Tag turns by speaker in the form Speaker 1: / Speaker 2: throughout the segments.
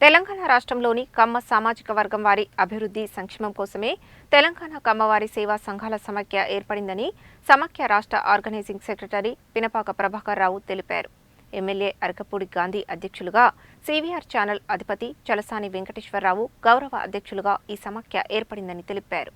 Speaker 1: తెలంగాణ రాష్ట్రంలోని కమ్మ సామాజిక వర్గం వారి అభివృద్ధి సంక్షేమం కోసమే తెలంగాణ కమ్మవారి సేవా సంఘాల సమాఖ్య ఏర్పడిందని సమాఖ్య రాష్ట్ర ఆర్గనైజింగ్ సెక్రటరీ పినపాక ప్రభాకర్ రావు తెలిపారు. ఎమ్మెల్యే అరకపూడి గాంధీ అధ్యక్షులుగా, సివిఆర్ ఛానల్ అధిపతి చలసాని వెంకటేశ్వరరావు గౌరవ అధ్యక్షులుగా ఈ సమాఖ్య ఏర్పడిందని తెలిపారు.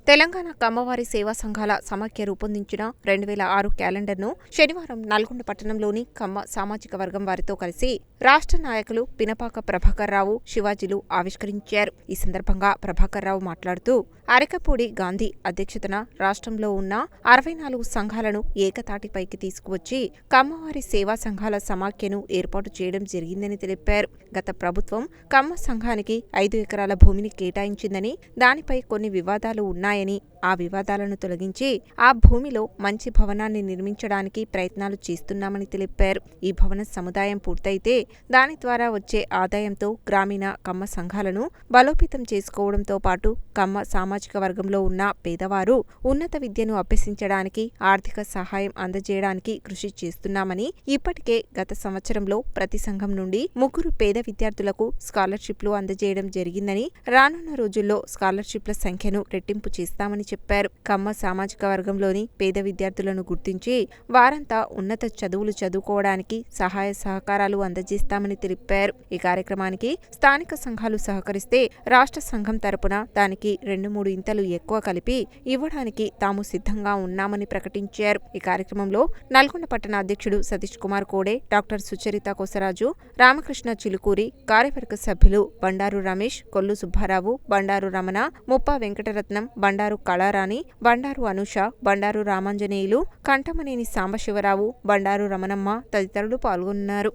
Speaker 1: తెలంగాణ కమ్మవారి సేవా సంఘాల సమాఖ్య రూపొందించిన 2006 క్యాలెండర్ను శనివారం నల్గొండ పట్టణంలోని కమ్మ సామాజిక వర్గం వారితో కలిసి రాష్ట్ర నాయకులు పినపాక ప్రభాకర్ రావు, శివాజీలు ఆవిష్కరించారు. ఈ సందర్భంగా ప్రభాకర్ రావు మాట్లాడుతూ అరకపూడి గాంధీ అధ్యక్షతన రాష్ట్రంలో ఉన్న 64 సంఘాలను ఏకతాటిపైకి తీసుకువచ్చి కమ్మవారి సేవా సంఘాల సమాఖ్యను ఏర్పాటు చేయడం జరిగిందని తెలిపారు. గత ప్రభుత్వం కమ్మ సంఘానికి 5 ఎకరాల భూమిని కేటాయించిందని, దానిపై కొన్ని వివాదాలు ఉన్నాయని, ఆ వివాదాలను తొలగించి ఆ భూమిలో మంచి భవనాన్ని నిర్మించడానికి ప్రయత్నాలు చేస్తున్నామని తెలిపారు. ఈ భవన సముదాయం పూర్తయితే దాని ద్వారా వచ్చే ఆదాయంతో గ్రామీణ కమ్మ సంఘాలను బలోపేతం చేసుకోవడంతో పాటు కమ్మ సామాజిక వర్గంలో ఉన్న పేదవారు ఉన్నత విద్యను అభ్యసించడానికి ఆర్థిక సహాయం అందజేయడానికి కృషి చేస్తున్నామని, ఇప్పటికే గత సంవత్సరంలో ప్రతి సంఘం నుండి 3 పేద విద్యార్థులకు స్కాలర్షిప్లు అందజేయడం జరిగిందని, రానున్న రోజుల్లో స్కాలర్షిప్ల సంఖ్యను రెట్టింపు చేస్తామని చెప్పారు. కమ్మ సామాజిక వర్గంలోని పేద విద్యార్థులను గుర్తించి వారంతా ఉన్నత చదువులు చదువుకోవడానికి సహాయ సహకారాలు అందజేస్తామని తెలిపారు. ఈ కార్యక్రమానికి స్థానిక సంఘాలు సహకరిస్తే రాష్ట్ర సంఘం తరపున దానికి 2-3 ఇంతలు ఎక్కువ కలిపి ఇవ్వడానికి తాము సిద్ధంగా ఉన్నామని ప్రకటించారు. ఈ కార్యక్రమంలో నల్గొండ పట్టణ అధ్యక్షుడు సతీష్ కుమార్ కోడే, డాక్టర్ సుచరిత కొసరాజు, రామకృష్ణ చిలుకూరి, కార్యవర్గ సభ్యులు బండారు రమేష్, కొల్లు సుబ్బారావు, బండారు రమణ, ముప్ప వెంకటరత్నం, బండారు కళారాణి, బండారు అనుష, బండారు రామాంజనేయులు, కంఠమనేని సాంబశివరావు, బండారు రమణమ్మ తదితరులు పాల్గొన్నారు.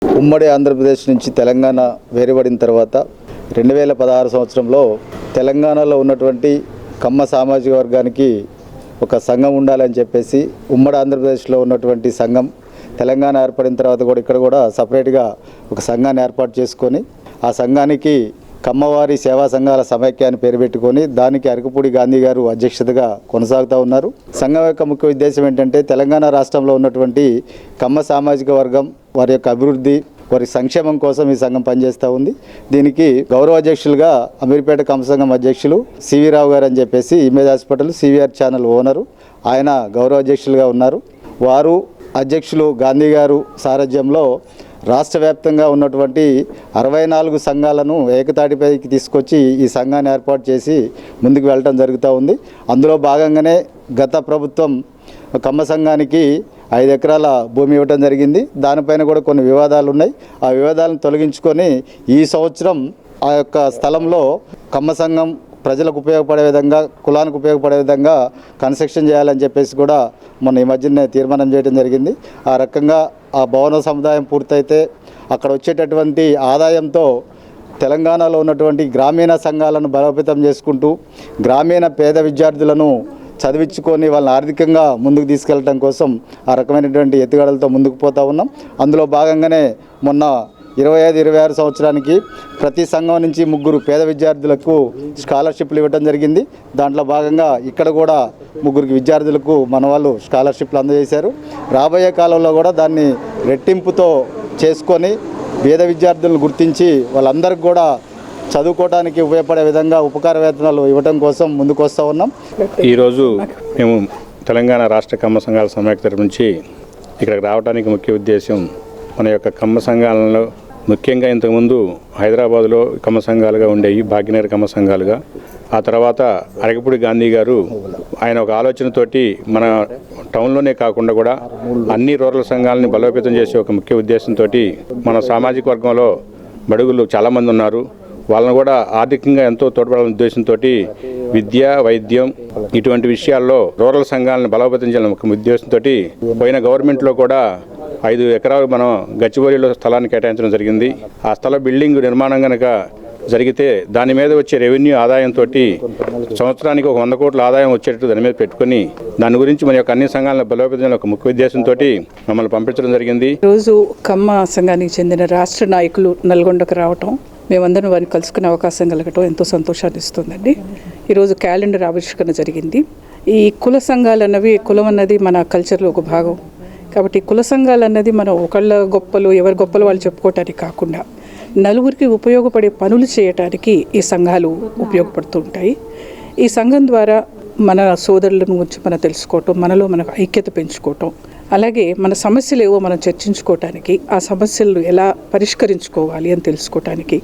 Speaker 2: ఉమ్మడి ఆంధ్రప్రదేశ్ నుంచి తెలంగాణ వేరుపడిన తర్వాత 2016 సంవత్సరంలో తెలంగాణలో ఉన్నటువంటి కమ్మ సామాజిక వర్గానికి ఒక సంఘం ఉండాలని చెప్పేసి ఉమ్మడి ఆంధ్రప్రదేశ్లో ఉన్నటువంటి సంఘం తెలంగాణ ఏర్పడిన తర్వాత కూడా ఇక్కడ కూడా సపరేట్గా ఒక సంఘాన్ని ఏర్పాటు చేసుకొని ఆ సంఘానికి కమ్మవారి సేవా సంఘాల సమైక్య అని పేరు పెట్టుకొని దానికి అరకపూడి గాంధీ గారు అధ్యక్షతగా కొనసాగుతూ ఉన్నారు. సంఘం యొక్క ముఖ్య ఉద్దేశం ఏంటంటే తెలంగాణ రాష్ట్రంలో ఉన్నటువంటి కమ్మ సామాజిక వర్గం వారి యొక్క అభివృద్ధి, వారి సంక్షేమం కోసం ఈ సంఘం పనిచేస్తూ ఉంది. దీనికి గౌరవ అధ్యక్షులుగా అమీర్పేట కమ్మ సంఘం అధ్యక్షులు సివి రావు గారు అని చెప్పేసి image hospital CVR channel owner, ఆయన గౌరవ అధ్యక్షులుగా ఉన్నారు. వారు అధ్యక్షులు గాంధీ గారు సారథ్యంలో రాష్ట్ర వ్యాప్తంగా ఉన్నటువంటి 64 సంఘాలను ఏకతాటిపైకి తీసుకొచ్చి ఈ సంఘాన్ని ఏర్పాటు చేసి ముందుకు వెళ్ళటం జరుగుతూ ఉంది. అందులో భాగంగానే గత ప్రభుత్వం కమ్మ సంఘానికి 5 ఎకరాల భూమి ఇవ్వటం జరిగింది. దానిపైన కూడా కొన్ని వివాదాలు ఉన్నాయి. ఆ వివాదాలను తొలగించుకొని ఈ సంవత్సరం ఆ యొక్క స్థలంలో కమ్మ సంఘం ప్రజలకు ఉపయోగపడే విధంగా, కులానికి ఉపయోగపడే విధంగా కన్స్ట్రక్షన్ చేయాలని చెప్పేసి కూడా మొన్న ఈ మధ్యనే తీర్మానం చేయడం జరిగింది. ఆ రకంగా ఆ భవన సముదాయం పూర్తయితే అక్కడ వచ్చేటటువంటి ఆదాయంతో తెలంగాణలో ఉన్నటువంటి గ్రామీణ సంఘాలను బలోపేతం చేసుకుంటూ గ్రామీణ పేద విద్యార్థులను చదివించుకొని వాళ్ళని ఆర్థికంగా ముందుకు తీసుకెళ్ళడం కోసం ఆ రకమైనటువంటి ఎత్తుగడలతో ముందుకు పోతూ ఉన్నాం. అందులో భాగంగానే మొన్న 25-26 సంవత్సరానికి ప్రతి సంఘం నుంచి 3 పేద విద్యార్థులకు స్కాలర్షిప్లు ఇవ్వడం జరిగింది. దాంట్లో భాగంగా ఇక్కడ కూడా 3 విద్యార్థులకు మన వాళ్ళు స్కాలర్షిప్లు అందజేశారు. రాబోయే కాలంలో కూడా దాన్ని రెట్టింపుతో చేసుకొని పేద విద్యార్థులను గుర్తించి వాళ్ళందరికీ కూడా చదువుకోవడానికి ఉపయోగపడే విధంగా ఉపకార వేతనాలు ఇవ్వడం కోసం ముందుకు వస్తూ ఉన్నాం.
Speaker 3: ఈరోజు మేము తెలంగాణ రాష్ట్ర కమ్మ సంఘాల సమాఖ్య తరపు నుంచి ఇక్కడికి రావడానికి ముఖ్య ఉద్దేశం మన యొక్క కమ్మ సంఘాలలో ముఖ్యంగా ఇంతకుముందు హైదరాబాద్లో కమ్మ సంఘాలుగా ఉండేవి, భాగ్యనగర్ కమ్మ సంఘాలుగా. ఆ తర్వాత అరకపూడి గాంధీ గారు ఆయన ఒక ఆలోచనతోటి మన టౌన్లోనే కాకుండా కూడా అన్ని రూరల్ సంఘాలని బలోపేతం చేసే ఒక ముఖ్య ఉద్దేశంతో మన సామాజిక వర్గంలో బడుగులు చాలామంది ఉన్నారు. వాళ్ళని కూడా ఆర్థికంగా ఎంతో తోడ్పడాలనే ఉద్దేశంతో విద్య, వైద్యం ఇటువంటి విషయాల్లో రూరల్ సంఘాలను బలోపేతం చేయాలని ఒక ఉద్దేశంతో పోయిన గవర్నమెంట్లో కూడా 5 ఎకరాలు మనం గచ్చిబౌలిలో స్థలాన్ని కేటాయించడం జరిగింది. ఆ స్థల బిల్డింగ్ నిర్మాణం కనుక జరిగితే దాని మీద వచ్చే రెవెన్యూ ఆదాయంతో సంవత్సరానికి ఒక 100 కోట్ల ఆదాయం వచ్చేటట్టు దాని మీద పెట్టుకుని దాని గురించి మన యొక్క అన్ని సంఘాలను బలోపేతం ఒక ముఖ్య ఉద్దేశంతో మమ్మల్ని పంపించడం జరిగింది.
Speaker 4: రోజు కమ్మ సంఘానికి చెందిన రాష్ట్ర నాయకులు నల్గొండకు రావటం, మేమందరం వారిని కలుసుకునే అవకాశం కలగటం ఎంతో సంతోషాన్ని ఇస్తుందండి. ఈరోజు క్యాలెండర్ ఆవిష్కరణ జరిగింది. ఈ కుల సంఘాలు అన్నవి, కులం అన్నది మన కల్చర్లో ఒక భాగం కాబట్టి కుల సంఘాలు అన్నది మనం ఒకళ్ళ గొప్పలు, ఎవరి గొప్పలు వాళ్ళు చెప్పుకోవటానికి కాకుండా నలుగురికి ఉపయోగపడే పనులు చేయటానికి ఈ సంఘాలు ఉపయోగపడుతూ ఉంటాయి. ఈ సంఘం ద్వారా మన సోదరుల గురించి మనం తెలుసుకోవటం, మనలో మనకు ఐక్యత పెంచుకోవటం, అలాగే మన సమస్యలు ఏవో మనం చర్చించుకోవటానికి, ఆ సమస్యలను ఎలా పరిష్కరించుకోవాలి అని తెలుసుకోవటానికి,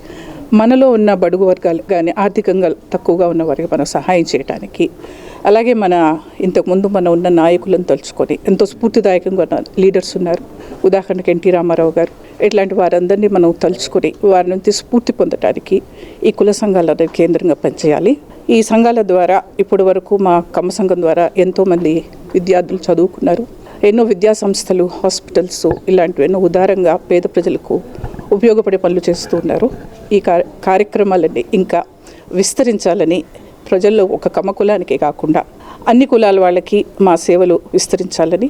Speaker 4: మనలో ఉన్న బడుగు వర్గాలు కానీ ఆర్థికంగా తక్కువగా ఉన్న వారికి మనం సహాయం చేయడానికి, అలాగే మన ఇంతకుముందు మనం ఉన్న నాయకులను తలుచుకొని ఎంతో స్ఫూర్తిదాయకంగా ఉన్న లీడర్స్ ఉన్నారు. ఉదాహరణకు ఎన్టీ రామారావు గారు, ఇట్లాంటి వారందరినీ మనం తలుచుకొని వారి నుంచి స్ఫూర్తి పొందడానికి ఈ కుల సంఘాలను కేంద్రంగా పనిచేయాలి. ఈ సంఘాల ద్వారా ఇప్పటి వరకు మా కమ్మ సంఘం ద్వారా ఎంతోమంది విద్యార్థులు చదువుకున్నారు. ఎన్నో విద్యా సంస్థలు, హాస్పిటల్స్ ఇలాంటివి ఎన్నో ఉదారంగా పేద ప్రజలకు ఉపయోగపడే పనులు చేస్తూ ఉన్నారు. ఈ కార్యక్రమాలన్నీ ఇంకా విస్తరించాలని, ప్రజల్లో ఒక కమ్మ కులానికే కాకుండా అన్ని కులాల వాళ్ళకి మా సేవలు విస్తరించాలని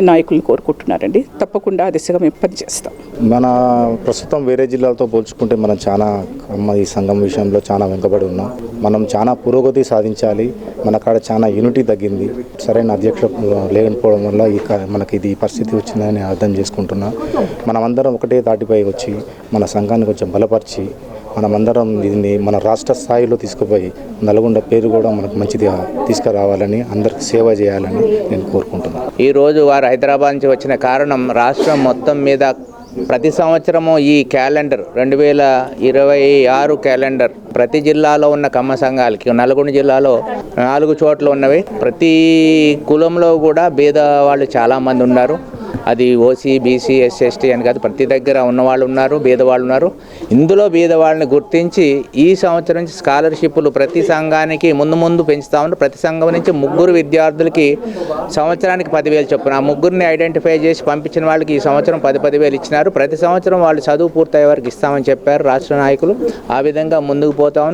Speaker 4: నాయకులను కోరుకుంటున్నారండి. తప్పకుండా ఆ దిశగా మేము పనిచేస్తాం.
Speaker 5: మన ప్రస్తుతం వేరే జిల్లాలతో పోల్చుకుంటే మనం చాలా ఈ సంఘం విషయంలో చాలా వెనుకబడి ఉన్నాం. మనం చాలా పురోగతి సాధించాలి. మన కాడ చాలా యూనిటీ తగ్గింది. సరైన అధ్యక్షుడు లేకపోవడం వల్ల మనకి ఇది పరిస్థితి వచ్చిందని అర్థం చేసుకుంటున్నా. మనమందరం ఒకటే తాటిపై వచ్చి మన సంఘాన్ని కొంచెం బలపరిచి మనమందరం దీన్ని మన రాష్ట్ర స్థాయిలో తీసుకుపోయి నల్గొండ పేరు కూడా మనకు మంచిదిగా తీసుకురావాలని, అందరికి సేవ చేయాలని నేను కోరుకుంటున్నాను.
Speaker 6: ఈరోజు వారు హైదరాబాద్ నుంచి వచ్చిన కారణం రాష్ట్రం మొత్తం మీద ప్రతి సంవత్సరము ఈ క్యాలెండర్ 2026 క్యాలెండర్ ప్రతి జిల్లాలో ఉన్న కమ్మ సంఘాలకి, నల్గొండ జిల్లాలో 4 చోట్ల ఉన్నవి. ప్రతి కులంలో కూడా పేద వాళ్ళు చాలామంది ఉన్నారు. అది ఓసీ, బీసీ, ఎస్సీ, ఎస్టీ అని కాదు, ప్రతి దగ్గర ఉన్నవాళ్ళు ఉన్నారు, బీదవాళ్ళు ఉన్నారు. ఇందులో బీదవాళ్ళని గుర్తించి ఈ సంవత్సరం నుంచి స్కాలర్షిప్లు ప్రతి సంఘానికి ముందు పెంచుతా ఉన్నారు. ప్రతి సంఘం నుంచి 3 విద్యార్థులకి సంవత్సరానికి 10,000 చొప్పున ఆ 3ని ఐడెంటిఫై చేసి పంపించిన వాళ్ళకి ఈ సంవత్సరం 10,000 ఇచ్చినారు. ప్రతి సంవత్సరం వాళ్ళు చదువు పూర్తయ్యే వరకు ఇస్తామని చెప్పారు రాష్ట్ర నాయకులు. ఆ విధంగా ముందుకు పోతా ఉన్నారు.